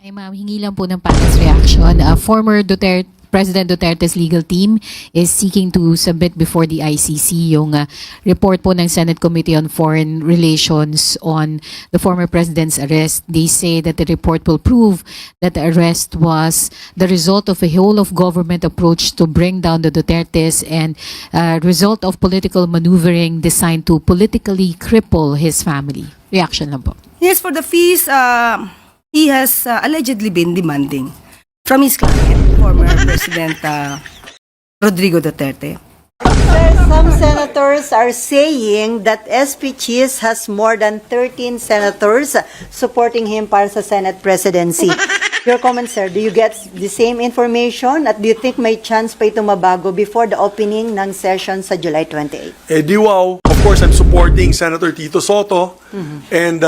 Ay ma'am, hingi lang po ng panel's reaction. Former President Duterte's legal team is seeking to submit before the ICC yung report po ng Senate Committee on Foreign Relations on the former president's arrest. They say that the report will prove that the arrest was the result of a whole-of-government approach to bring down the Dutertes and result of political maneuvering designed to politically cripple his family. Reaction lang po. Yes, for the fees, he has allegedly been demanding from his client, former President Rodrigo Duterte. Sir, some senators are saying that SP Cheese has more than 13 senators supporting him para sa Senate presidency. Your comment, sir, do you get the same information at do you think may chance pa ito mabago before the opening ng session sa July 28? Di wow. Of course, I'm supporting Senator Tito Soto. And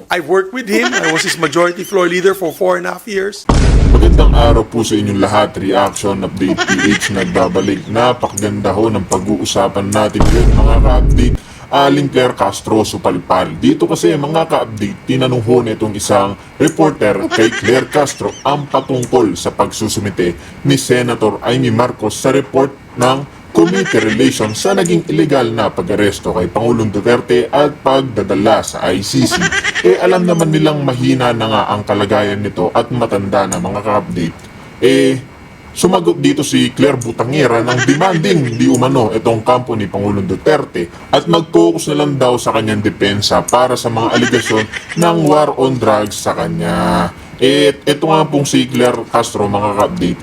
I've worked with him. I was his majority floor leader for 4.5 years. Magandang araw po sa inyong lahat. Reaction Update PH nagbabalik. Napakaganda ho ng pag-uusapan natin ngayon mga ka-update. Aling Claire Castro Supalipal. Dito kasi mga ka-update, tinanong ho nitong isang reporter kay Claire Castro ang patungkol sa pagsusumite ni Senator Amy Marcos sa report ng Committee Relations sa naging illegal na pag-aresto kay Pangulong Duterte at pagdadala sa ICC. Alam naman nilang mahina na nga ang kalagayan nito at matanda na mga ka-update. Sumagot dito si Claire Butangera ng demanding di umano itong kampo ni Pangulong Duterte at mag-focus na lang daw sa kanyang depensa para sa mga aligasyon ng war on drugs sa kanya. Ito nga pong si Claire Castro mga ka-update,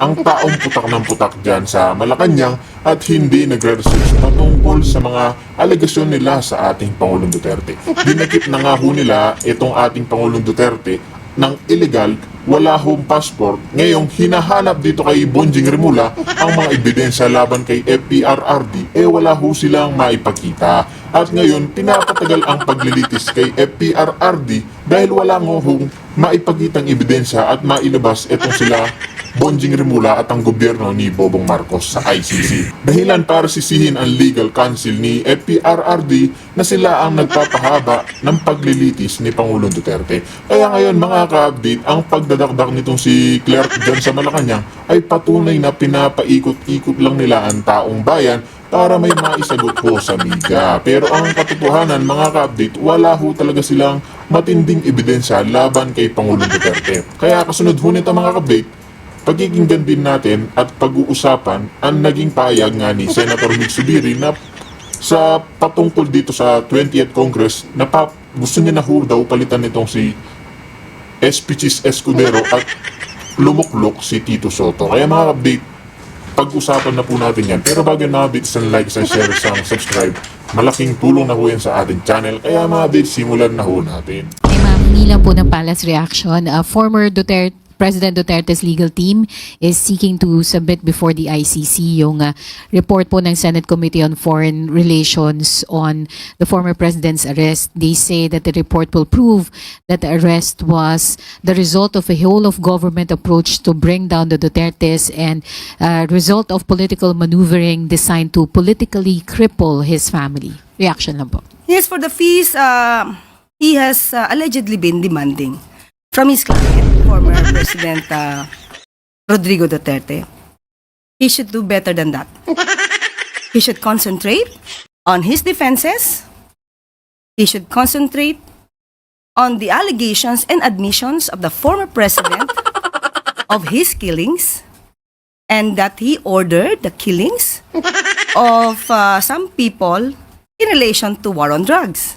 ang taong putak ng putak dyan sa Malacanang at hindi nagre-research patungkol sa mga aligasyon nila sa ating Pangulong Duterte. Dinakip na nga ho nila itong ating Pangulong Duterte ng illegal, wala hong passport. Ngayong hinahanap dito kay Bonjing Rimula ang mga ebidensya laban kay FPRRD, wala ho silang maipakita. At ngayon, pinapatagal ang paglilitis kay FPRRD dahil wala hong maipakitang ebidensya at mailabas itong sila Bonjing Rimula at ang gobyerno ni Bobong Marcos sa ICC. Dahilan para sisihin ang legal counsel ni FPRRD na sila ang nagpapahaba ng paglilitis ni Pangulong Duterte. Kaya ngayon mga ka-update, ang pagdadakdak nitong si Claire dyan sa Malacanang ay patunay na pinapaikot-ikot lang nila ang taong bayan para may maisagot po sa media. Pero ang katotohanan mga ka-update, wala ho talaga silang matinding ebidensya laban kay Pangulong Duterte. Kaya kasunod ho nito mga ka-update, pagkikinggan din natin at pag-uusapan ang naging payag nga ni Senator Mig Zubiri na sa patungkol dito sa 20th Congress na gusto niya na ho daw palitan nitong si Espichis Escudero at lumuklok si Tito Soto. Kaya mga update, pag-usapan na po natin yan. Pero bago mga update, isang like, isang share, isang subscribe. Malaking tulong na ho yan sa ating channel. Kaya mga update, simulan na ho natin. Ay ma'am, hingi lang po ng panel's reaction. Former President Duterte's legal team is seeking to submit before the ICC yung report po ng Senate Committee on Foreign Relations on the former president's arrest. They say that the report will prove that the arrest was the result of a whole-of-government approach to bring down the Dutertes and result of political maneuvering designed to politically cripple his family. Reaction lang po. Yes, for the fees, he has allegedly been demanding from his client, former President Rodrigo Duterte. He should do better than that. He should concentrate on his defenses. He should concentrate on the allegations and admissions of the former president of his killings and that he ordered the killings of some people in relation to war on drugs.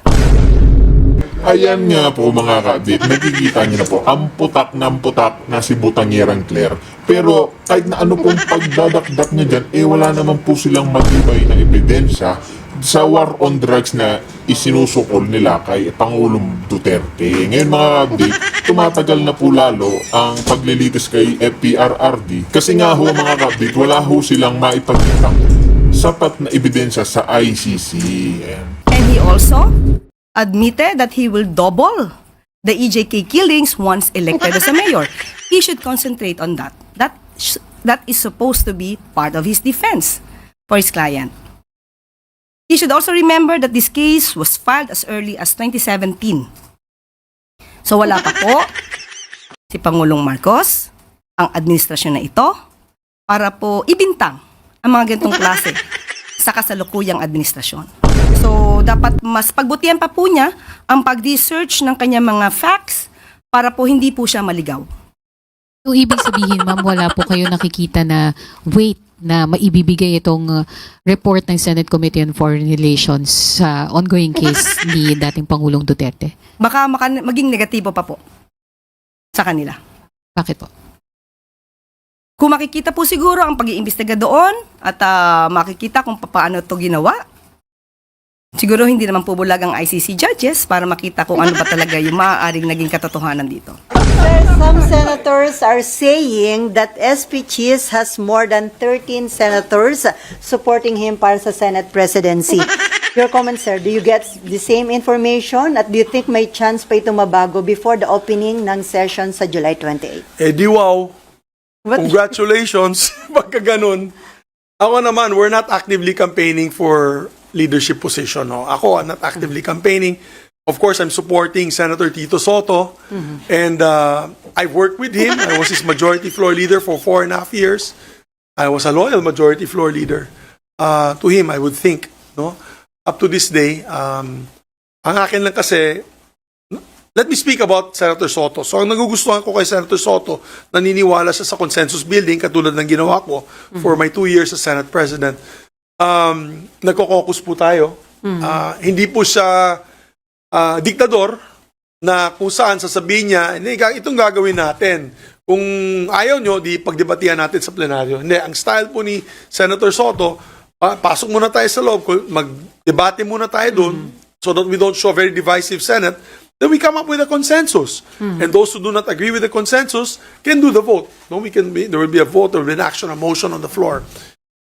Ayan nga po mga ka-update, nakikita niyo na po ang putak ng putak na si Butangerang Claire. Pero kahit na ano pong pagdadakdak niya dyan, wala naman po silang matibay na ebidensya sa war on drugs na isinusukol nila kay Pangulong Duterte. Ngayon mga ka-update, tumatagal na po lalo ang paglilitis kay FPRRD kasi nga ho mga ka-update, wala ho silang maipagkitang sapat na ebidensya sa ICC. And he also admitted that he will double the EJK killings once elected as a mayor. He should concentrate on that. That is supposed to be part of his defense for his client. He should also remember that this case was filed as early as 2017. So wala pa po si Pangulong Marcos, ang administrasyon na ito, para po ibintang ang mga ganitong klase sa kasalukuyang administrasyon. So, dapat mas pagbutihan pa po niya ang pag-research ng kanyang mga facts para po hindi po siya maligaw. So, ibig sabihin, ma'am, wala po kayo nakikita na weight na maibibigay itong report ng Senate Committee on Foreign Relations sa ongoing case ni dating Pangulong Duterte? Baka maging negatibo pa po sa kanila. Bakit po? Kung makikita po siguro ang pag-iimbestiga doon at makikita kung paano ito ginawa, siguro hindi naman po bulag ang ICC judges para makita kung ano ba talaga yung maaaring naging katotohanan dito. Sir, some senators are saying that SP Cheese has more than 13 senators supporting him para sa Senate presidency. Your comment, sir, do you get the same information at do you think may chance pa itong mabago before the opening ng session sa July 28? Eh di wow. What? Congratulations. Pagka ganun. Ako naman, we're not actively campaigning for leadership position. No? Ako, I'm not actively campaigning. Of course, I'm supporting Senator Tito Soto. And I've worked with him. I was his majority floor leader for 4.5 years. I was a loyal majority floor leader to him, I would think. No? Up to this day, ang akin lang kasi, let me speak about Senator Soto. So, ang nagugustuhan ko kay Senator Soto, naniniwala siya sa consensus building, katulad ng ginawa ko for my 2 years as Senate President. Nagko-caucus po tayo. Hindi po siya diktador na kung saan sasabihin niya, hindi, itong gagawin natin. Kung ayaw nyo, di pagdebatihan natin sa plenaryo. Hindi, ang style po ni Senator Soto, pasok muna tayo sa loob, mag-debate muna tayo doon, so that we don't show a very divisive Senate, then we come up with a consensus. And those who do not agree with the consensus can do the vote. No, there will be a vote, there will be an action, a motion on the floor.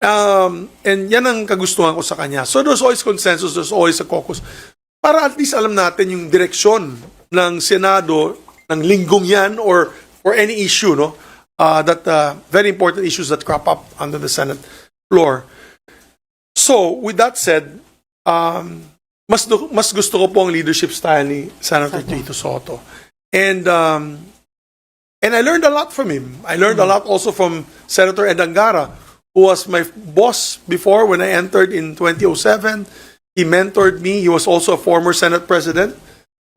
And yan ang kagustuhan ko sa kanya. So there's always consensus, there's always a caucus. Para at least alam natin yung direksyon ng Senado ng linggong yan or for any issue, no? Very important issues that crop up under the Senate floor. So, with that said, mas gusto ko po ang leadership style ni Senator Tito Soto. And I learned a lot from him. I learned a lot also from Senator Ed Angara, who was my boss before when I entered in 2007. He mentored me. He was also a former Senate President.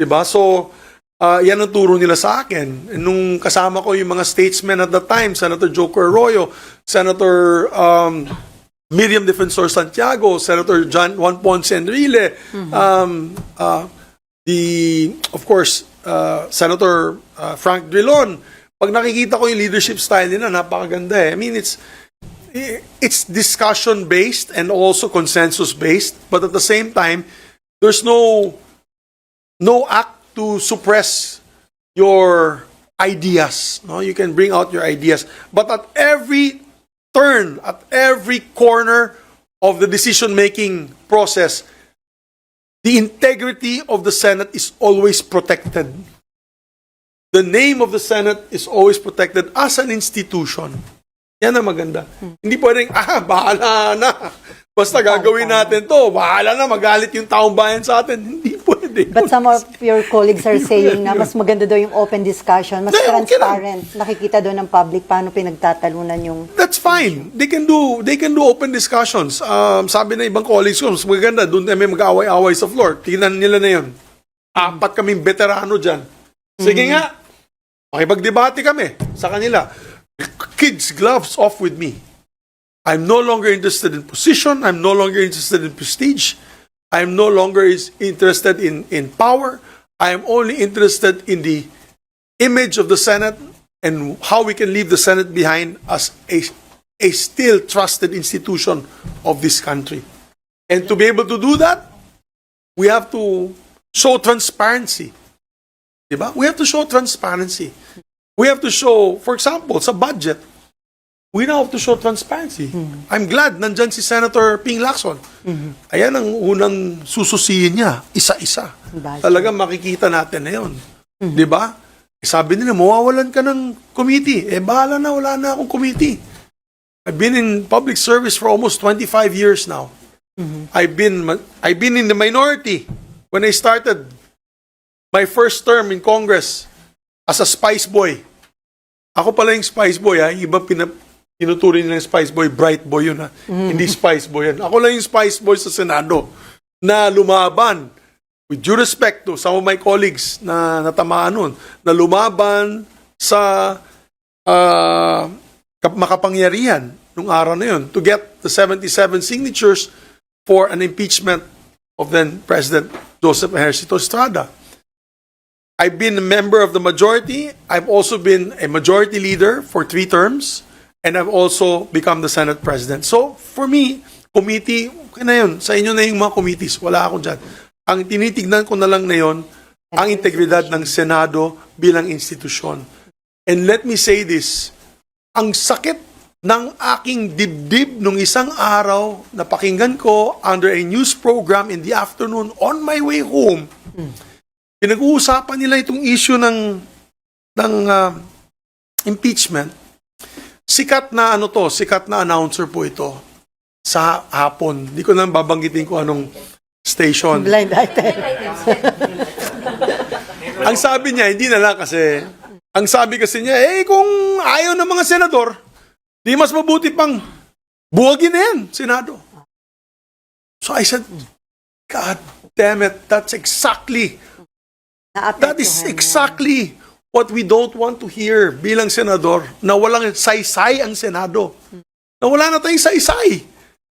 Diba? So, yan ang turo nila sa akin. Nung kasama ko yung mga statesmen at that time, Senator Joker Arroyo, Senator Miriam Defensor Santiago, Senator Juan Ponce Enrile, of course, Senator Frank Drilon. Pag nakikita ko yung leadership style nila, napakaganda eh. I mean, it's discussion-based and also consensus-based, but at the same time, there's no act to suppress your ideas. No, you can bring out your ideas, but at every turn, at every corner of the decision-making process, the integrity of the Senate is always protected. The name of the Senate is always protected as an institution. Yan ang maganda. Hindi pwedeng, bahala na. Basta gagawin natin to. Bahala na, magalit yung taong bayan sa atin. Hindi pwede. But some of your colleagues are saying na mas maganda daw yung open discussion, mas transparent. Nakikita doon ng public paano pinagtatalunan yung... That's fine. They can do open discussions. Sabi na ibang colleagues ko, mas maganda, doon kami mag-away-away sa floor. Tingnan nila na yun. 4 kaming veterano dyan. Sige nga, makipag-debate kami sa kanila. Kids, gloves off with me. I'm no longer interested in position. I'm no longer interested in prestige. I'm no longer interested in power. I am only interested in the image of the Senate and how we can leave the Senate behind as a still trusted institution of this country. And to be able to do that, we have to show transparency. Diba? We have to show transparency. We have to show, for example, sa budget, we now have to show transparency. I'm glad nandyan si Senator Ping Lacson. Ayan ang unang sususihin niya, isa-isa. Talagang makikita natin na yun. Di ba? Sabi nila, mawawalan ka ng committee. Bahala na, wala na akong committee. I've been in public service for almost 25 years now. I've been in the minority when I started my first term in Congress as a spice boy. Ako pala yung Spice Boy, ha? Yung iba tinuturing nila yung Spice Boy, Bright Boy yun, ha? Hindi Spice Boy yan. Ako lang yung Spice Boy sa Senado na lumaban, with due respect to some of my colleagues na natamaan nun, na lumaban sa makapangyarihan nung araw na yun to get the 77 signatures for an impeachment of then President Joseph Ejercito Estrada. I've been a member of the majority. I've also been a majority leader for 3 terms. And I've also become the Senate President. So, for me, committee, okay na yun. Sa inyo na yung mga committees. Wala ako dyan. Ang tinitignan ko na lang na yun, ang integridad ng Senado bilang institusyon. And let me say this, ang sakit ng aking dibdib nung isang araw na pakinggan ko under a news program in the afternoon on my way home. Pinag-uusapan nila itong issue ng impeachment. Sikat na announcer po ito sa hapon. Hindi ko na babanggitin ko anong station. Blind item. Ang sabi niya, hindi na lang kasi, ang sabi kasi niya, kung ayaw ng mga senador, di mas mabuti pang buwagin na yan, Senado. So I said, God damn it, that is exactly what we don't want to hear bilang senador, na walang saysay ang Senado. Na wala na tayong saysay.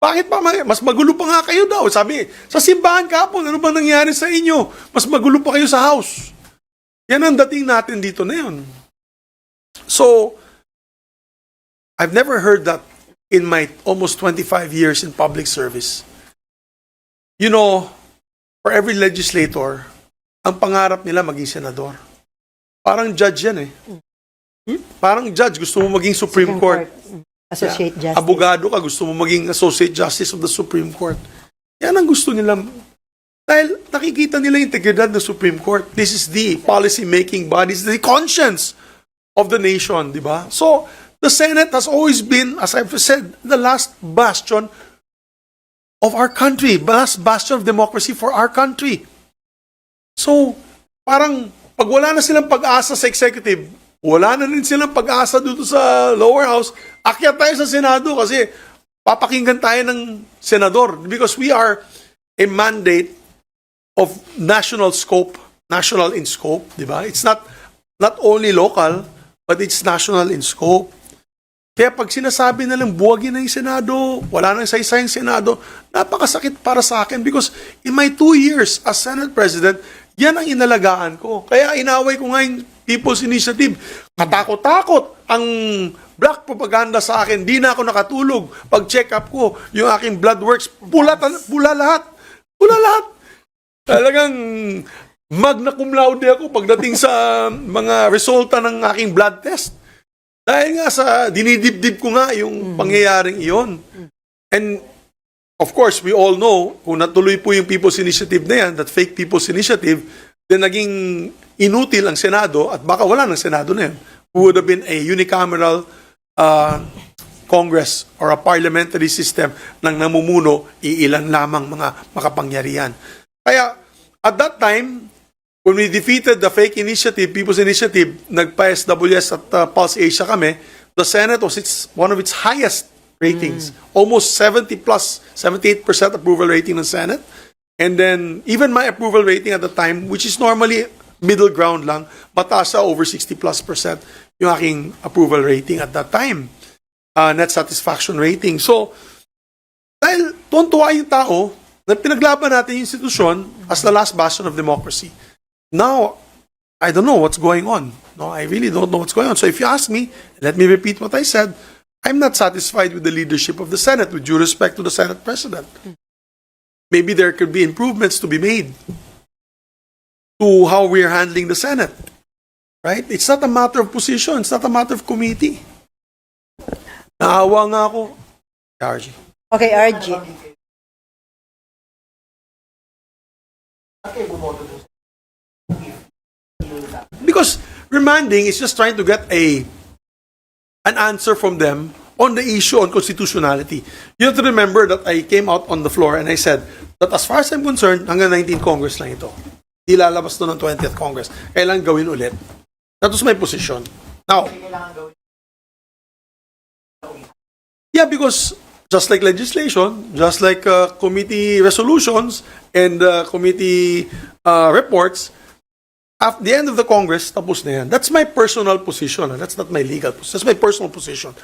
Bakit pa? Mas magulo pa nga kayo daw. Sabi, sa simbahan kapon, ano ba nangyari sa inyo? Mas magulo pa kayo sa house. Yan ang dating natin dito na yun. So, I've never heard that in my almost 25 years in public service. You know, for every legislator, ang pangarap nila maging senador. Parang judge yan eh. Parang judge, gusto mo maging Supreme Court. Associate Justice. Abogado ka, gusto mo maging Associate Justice of the Supreme Court. Yan ang gusto nila. Dahil nakikita nila yung integridad ng Supreme Court. This is the policy-making body, the conscience of the nation, di ba? So, the Senate has always been, as I've said, the last bastion of our country, last bastion of democracy for our country. So, parang pag wala na silang pag-asa sa executive, wala na rin silang pag-asa dito sa lower house, akyat tayo sa Senado kasi papakinggan tayo ng senador because we are a mandate of national scope, national in scope, di ba? It's not only local, but it's national in scope. Kaya pag sinasabi na lang buwagin na yung Senado, wala nang saysay yung Senado, napakasakit para sa akin because in my 2 years as Senate President, yan ang inalagaan ko. Kaya inaway ko nga yung People's Initiative. Katakot-takot ang black propaganda sa akin. Di na ako nakatulog. Pag-check up ko, yung aking blood works, pula lahat. Pula lahat. Talagang magna cum laude ako pagdating sa mga resulta ng aking blood test. Dahil nga sa dinidibdib ko nga yung pangyayaring iyon. And of course, we all know, kung natuloy po yung People's Initiative na yan, that fake People's Initiative, then naging inutil ang Senado at baka wala ng Senado na yan. It would have been a unicameral Congress or a parliamentary system ng namumuno, iilan lamang mga makapangyarihan. Kaya, at that time, when we defeated the fake initiative, People's Initiative, nagpa-SWS at Pulse Asia kami, the Senate was one of its highest ratings. Almost 78% approval rating ng Senate. And then, even my approval rating at the time, which is normally middle ground lang, mataas sa over 60+% yung aking approval rating at that time. Net satisfaction rating. So, dahil tuwan-tuwa yung tao, na pinaglaban natin yung institusyon as the last bastion of democracy. Now, I don't know what's going on. No, I really don't know what's going on. So if you ask me, let me repeat what I said, I'm not satisfied with the leadership of the Senate, with due respect to the Senate President. Maybe there could be improvements to be made to how we're handling the Senate. Right? It's not a matter of position. It's not a matter of committee. Naawa nga ako. RG. Okay, RG. Because remanding is just trying to get an answer from them on the issue on constitutionality. You have to remember that I came out on the floor and I said that as far as I'm concerned, hanggang 19 Congress lang ito. Di lalabas to ng 20th Congress. Kailangan gawin ulit. That was my position. Now, yeah, because just like legislation, just like committee resolutions and committee reports, at the end of the Congress, tapos na yan. That's my personal position. That's not my legal position. That's my personal position.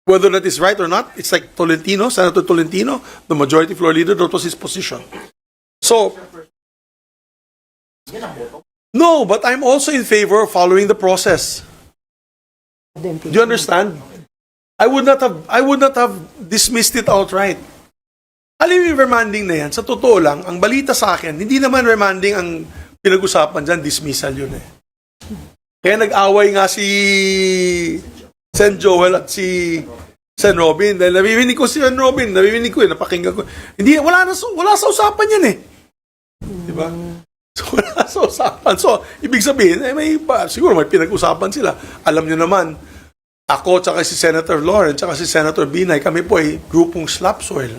Whether that is right or not, it's like Tolentino, Senator Tolentino, the majority floor leader, that was his position. So, no, but I'm also in favor of following the process. Do you understand? I would not have dismissed it outright. Alam mo yung remanding na yan, sa totoo lang, ang balita sa akin, hindi naman remanding ang pinag-usapan dyan, dismissal yun eh. Kaya nag-away nga si Sen Joel at si Sen Robin. Dahil nabibinig ko si Sen Robin, nabibinig ko napakinggan ko. Hindi, wala sa usapan yan eh. Diba? So, wala sa usapan. So, ibig sabihin, siguro may pinag-usapan sila. Alam nyo naman, ako, tsaka si Senator Lauren, tsaka si Senator Binay, kami po ay grupong slap soil.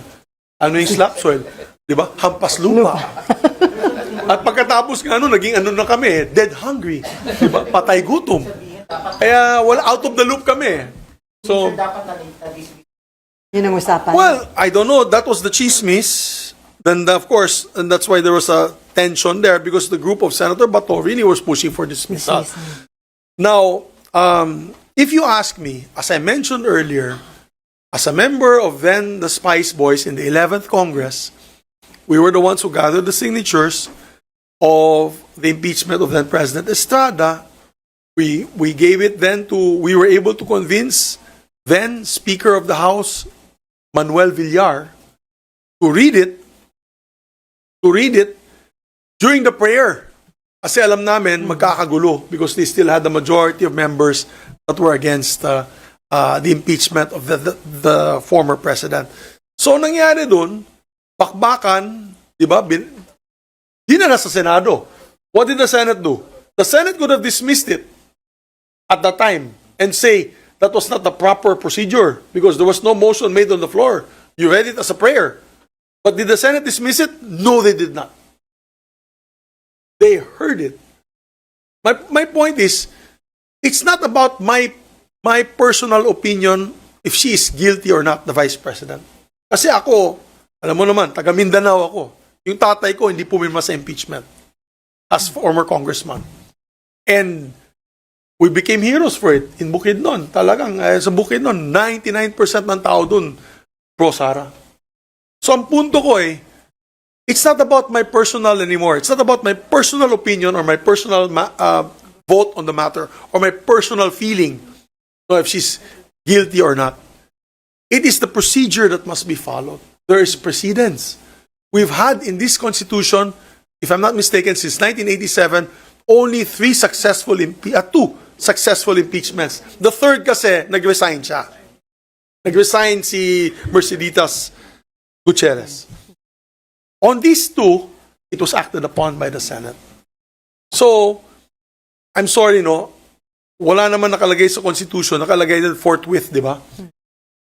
Ano yung slap soil? Diba? Hampas lupa. At pagkatapos nga naging na kami, dead hungry. Diba? Patay gutom. Kaya, out of the loop kami. So, Yun ang usapan. well, I don't know. That was the chismis. Then, of course, and that's why there was a tension there because the group of Senator Bato really was pushing for dismissal. Now, if you ask me, as I mentioned earlier, as a member of then the Spice Boys in the 11th Congress, we were the ones who gathered the signatures of the impeachment of then President Estrada. We gave it then we were able to convince then Speaker of the House, Manuel Villar, to read it during the prayer. Kasi alam namin, magkakagulo because they still had the majority of members that were against the impeachment of the former president. So, nangyari dun, bakbakan, di ba, dinala sa Senado. What did the Senate do? The Senate could have dismissed it at that time and say that was not the proper procedure because there was no motion made on the floor. You read it as a prayer. But did the Senate dismiss it? No, they did not. They heard it. My point is, it's not about my personal opinion if she is guilty or not, the Vice President. Kasi ako, alam mo naman, taga Mindanao ako. Yung tatay ko hindi pumirma sa impeachment as former congressman. And we became heroes for it in Bukidnon. Talagang sa Bukidnon, 99% ng tao dun pro-Sara. So ang punto ko it's not about my personal anymore. It's not about my personal opinion or my personal vote on the matter or my personal feeling if she's guilty or not. It is the procedure that must be followed. There is precedence. We've had in this Constitution, if I'm not mistaken, since 1987, only two successful impeachments. The third kasi, nag-resign siya. Nag-resign si Merceditas Gutierrez. On these two, it was acted upon by the Senate. So, I'm sorry, wala naman nakalagay sa Constitution, nakalagay doon forthwith, di ba?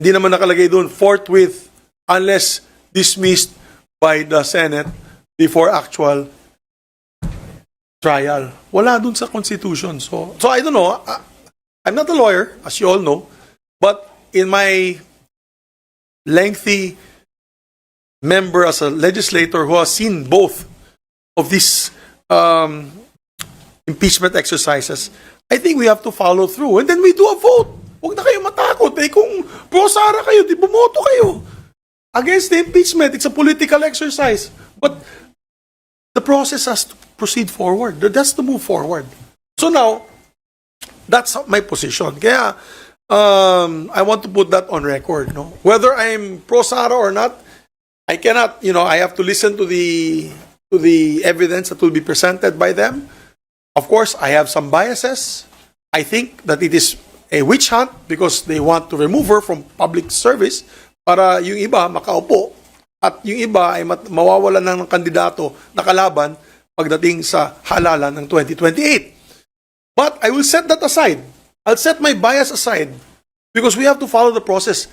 Hindi naman nakalagay doon forthwith unless dismissed by the Senate before actual trial. Wala doon sa Constitution. So I don't know. I'm not a lawyer, as you all know, but in my lengthy member as a legislator who has seen both of these impeachment exercises, I think we have to follow through. And then we do a vote. Huwag na kayo matakot. Kung pro-Sara kayo, di bumoto kayo. Against the impeachment, it's a political exercise. But the process has to proceed forward. That's to move forward. So now, that's my position. Kaya, I want to put that on record. Whether I'm pro-Sara or not, I cannot, I have to listen to the evidence that will be presented by them. Of course, I have some biases. I think that it is a witch hunt because they want to remove her from public service para yung iba makaupo at yung iba ay mawawalan ng kandidato na kalaban pagdating sa halalan ng 2028. But I will set that aside. I'll set my bias aside because we have to follow the process.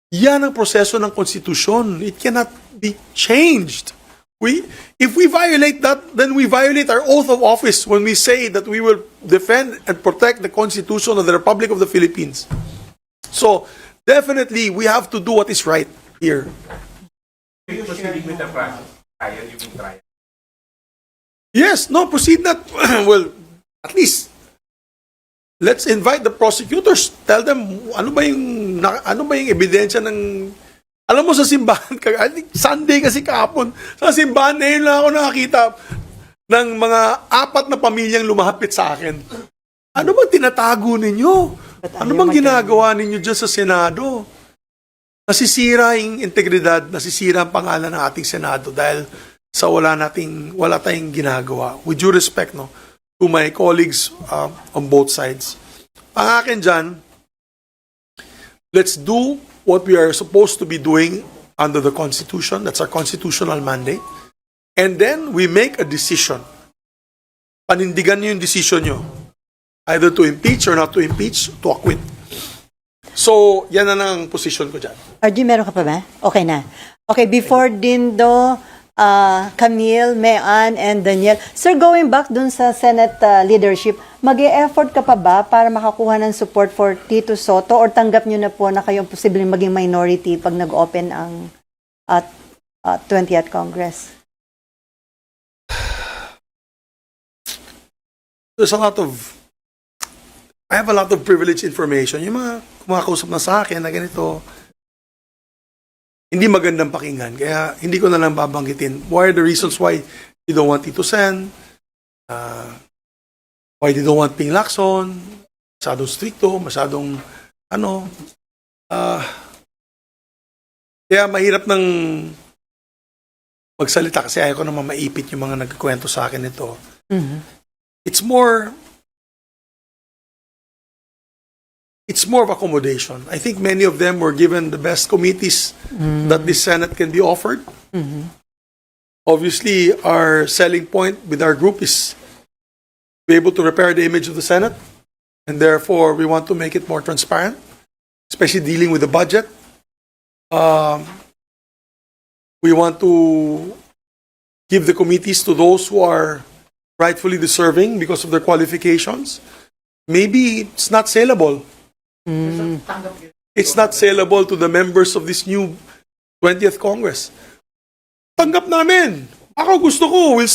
Yan ang proseso ng konstitusyon. It cannot be changed. If we violate that, then we violate our oath of office when we say that we will defend and protect the Constitution of the Republic of the Philippines. So, definitely, we have to do what is right here. Yes, no, proceed not. Well, at least, let's invite the prosecutors. Tell them, ano ba yung ebidensya ng... Alam mo sa simbahan, I think Sunday kasi kahapon, sa simbahan na yun lang ako nakakita ng mga 4 na pamilyang lumapit sa akin. Ano bang tinatago ninyo? Ano bang ginagawa ninyo dyan sa Senado? Nasisira yung integridad, nasisira ang pangalan ng ating Senado dahil sa wala tayong ginagawa. With due respect, no, to my colleagues on both sides. Ang akin dyan, let's do what we are supposed to be doing under the Constitution. That's our constitutional mandate. And then we make a decision. Panindigan nyo yung decision nyo. Either to impeach or not to impeach, to acquit. So, yan na ang position ko dyan. RG, meron ka pa ba? Okay na. Okay, before Dindo, Camille, Mean, and Daniel. Sir, going back dun sa Senate leadership, mag-e-effort ka pa ba para makakuha ng support for Tito Soto or tanggap nyo na po na kayong posibleng maging minority pag nag-open ang 20th Congress? I have a lot of privileged information. Yung mga kumakausap na sa akin na ganito, hindi magandang pakinggan. Kaya hindi ko na lang babanggitin. What are the reasons why you don't want Tito Sen? Why they don't want Ping Lacson? Masyadong stricto, masyadong kaya mahirap ng magsalita kasi ayaw ko naman maipit yung mga nagkwento sa akin ito. It's more of accommodation. I think many of them were given the best committees that the Senate can be offered. Obviously, our selling point with our group is to be able to repair the image of the Senate, and therefore we want to make it more transparent, especially dealing with the budget. We want to give the committees to those who are rightfully deserving because of their qualifications. Maybe it's not saleable. It's not saleable to the members of this new 20th Congress. Tanggap namin. Ako gusto ko, I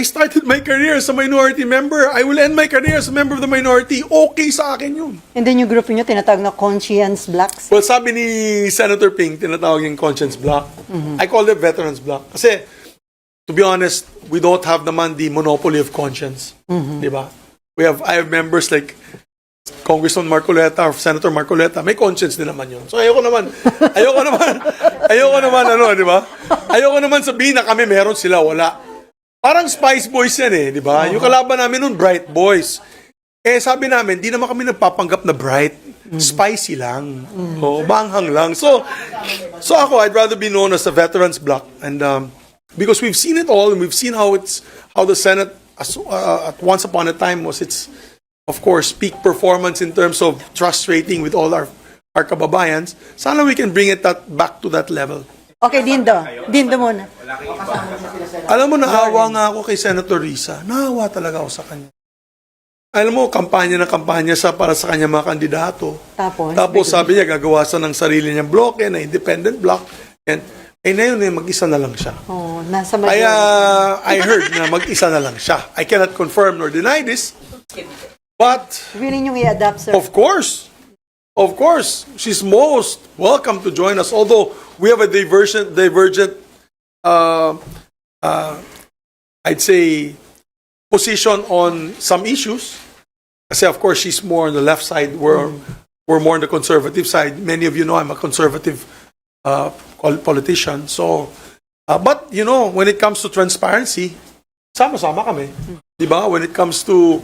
started my career as a minority member. I will end my career as a member of the minority. Okay sa akin yun. And then yung group nyo, tinatawag na conscience blacks? Well, sabi ni Senator Ping, tinatawag yung conscience block. I call it veterans block. Kasi, to be honest, we don't have naman the monopoly of conscience. Diba? I have members like Congressman Marcoleta or Senator Marcoleta, may conscience din naman yun. So ayoko naman, di ba? Ayoko naman sabihin na kami meron sila, wala. Parang Spice Boys yan di ba? Yung kalaban namin nun, Bright Boys. Sabi namin, di naman kami nagpapanggap na bright. Spicy lang. Banghang lang. So ako, I'd rather be known as a veterans block. And because we've seen it all, and we've seen how the Senate at once upon a time was its, of course, peak performance in terms of trust rating with all our kababayans. Sana we can bring it back to that level. Okay, Dindo. Dindo muna. Alam mo, naawa nga ako kay Senator Risa. Naawa talaga ako sa kanya. Alam mo, kampanya para sa kanya mga kandidato. Tapos sabi niya, gagawa siya ng sarili niyang bloke, na independent block. And na yun, mag-isa na lang siya. Nasa Kaya I heard na mag-isa na lang siya. I cannot confirm nor deny this. But, willing yung i-adapt, sir? Of course, she's most welcome to join us. Although we have a divergent, I'd say, position on some issues. Kasi of course she's more on the left side. We're more on the conservative side. Many of you know I'm a conservative politician. So, but when it comes to transparency, sama-sama kami, di ba? When it comes to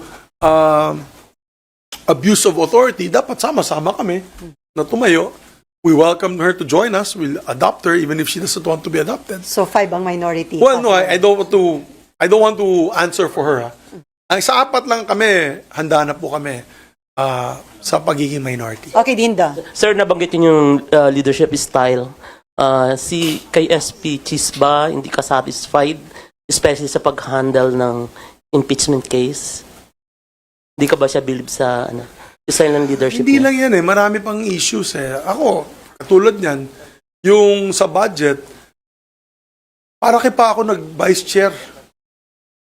abuse of authority, dapat sama-sama kami na tumayo. We welcome her to join us. We'll adopt her even if she doesn't want to be adopted. So 5 ang minority? Well, no, I don't want to answer for her. Ang sa 4 lang kami, handa na po kami sa pagiging minority. Okay, Dindo. Sir, nabanggit niyo yung leadership style. si kay SP Chisba, hindi ka satisfied, especially sa pag-handle ng impeachment case? Hindi ka ba siya believe sa silent leadership Hindi niya? lang yan marami pang issues Ako, katulad niyan, yung sa budget, para kay pa ako nag-vice chair.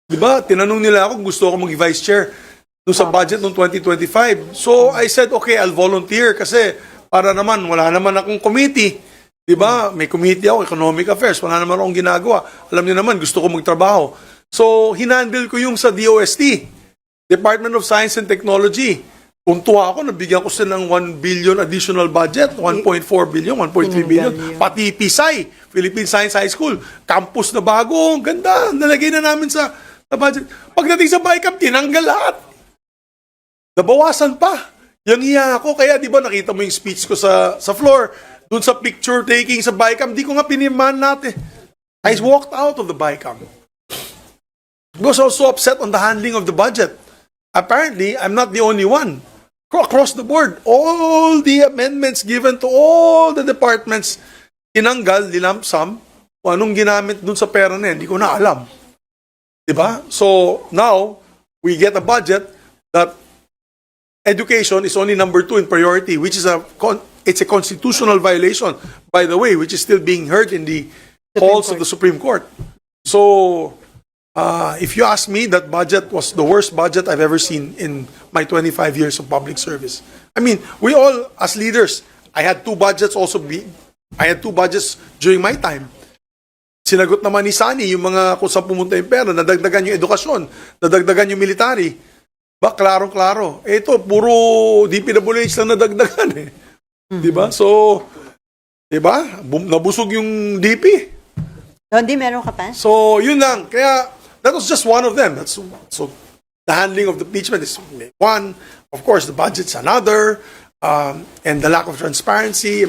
Di ba? Tinanong nila ako kung gusto ako mag-vice chair nung sa budget noong 2025. So, I said, okay, I'll volunteer kasi para naman, wala naman akong committee. Di ba? May committee ako, Economic Affairs. Wala naman akong ginagawa. Alam niyo naman, gusto ko magtrabaho. So, hinandle ko yung sa DOST, Department of Science and Technology. Puntua ako, nabigyan ko sila ng 1 billion additional budget, 1.4 billion, 1.3 billion. Pati PSI, Philippine Science High School, campus na bago, ang ganda, nalagay na namin sa budget. Pagdating sa BICAM, tinanggal lahat. Nabawasan pa. Yung iya ako, kaya di ba nakita mo yung speech ko sa floor, dun sa picture taking sa BICAM, di ko nga pinirmahan natin. I walked out of the BICAM. I was also upset on the handling of the budget. Apparently, I'm not the only one. Across the board, all the amendments given to all the departments, tinanggal, nilampsam, kung anong ginamit dun sa pera na yan, hindi ko na alam. Diba? So, now, we get a budget that education is only number 2 in priority, which is it's a constitutional violation, by the way, which is still being heard in the halls of the Supreme Court. So, if you ask me, that budget was the worst budget I've ever seen in my 25 years of public service. I mean, we all, as leaders, I had two budgets during my time. Sinagot naman ni Sani yung mga kung saan pumunta yung pera, nadagdagan yung edukasyon, nadagdagan yung military. Ba, klarong-klaro. Ito, puro DPWH lang nadagdagan Diba? So, diba? Nabusog yung DP. Dondi, meron ka pa? So, yun lang. Kaya, that was just one of them. So, the handling of the impeachment is one. Of course, the budget's another. And the lack of transparency.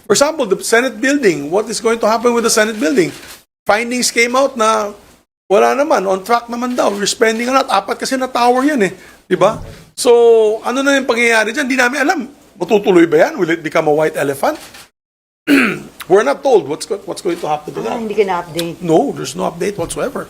For example, the Senate building. What is going to happen with the Senate building? Findings came out na wala naman. On track naman daw. We're spending a lot. 4 kasi na tower yan Diba? So, ano na yung pangyayari dyan? Di namin alam. Matutuloy ba yan? Will it become a white elephant? We're not told what's going to happen to that. Hindi ka na-update. No, there's no update whatsoever.